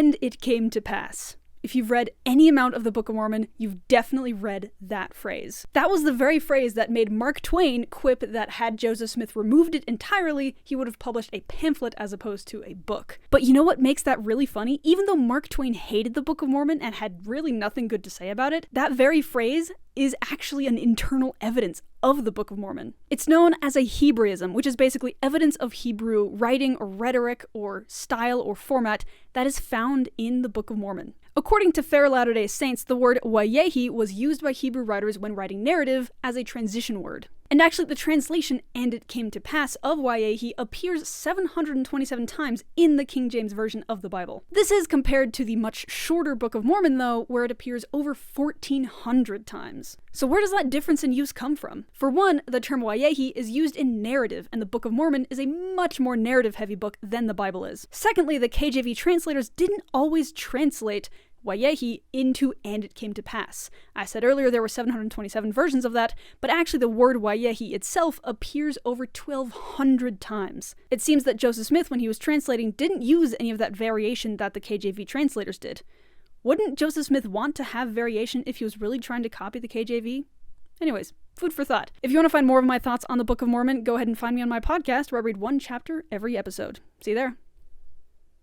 "And it came to pass." If you've read any amount of the Book of Mormon, you've definitely read that phrase. That was the very phrase that made Mark Twain quip that had Joseph Smith removed it entirely, he would have published a pamphlet as opposed to a book. But you know what makes that really funny? Even though Mark Twain hated the Book of Mormon and had really nothing good to say about it, that very phrase is actually an internal evidence of the Book of Mormon. It's known as a Hebraism, which is basically evidence of Hebrew writing or rhetoric or style or format that is found in the Book of Mormon. According to Fair Latter-day Saints, the word Wayehi was used by Hebrew writers when writing narrative as a transition word. And actually, the translation "and it came to pass" of Wayehi appears 727 times in the King James Version of the Bible. This is compared to the much shorter Book of Mormon, though, where it appears over 1,400 times. So where does that difference in use come from? For one, the term Wayehi is used in narrative, and the Book of Mormon is a much more narrative-heavy book than the Bible is. Secondly, the KJV translators didn't always translate Wayehi into "and it came to pass." I said earlier there were 727 versions of that, but actually the word Wayehi itself appears over 1,200 times. It seems that Joseph Smith, when he was translating, didn't use any of that variation that the KJV translators did. Wouldn't Joseph Smith want to have variation if he was really trying to copy the KJV? Anyways, food for thought. If you want to find more of my thoughts on the Book of Mormon, go ahead and find me on my podcast where I read one chapter every episode. See you there.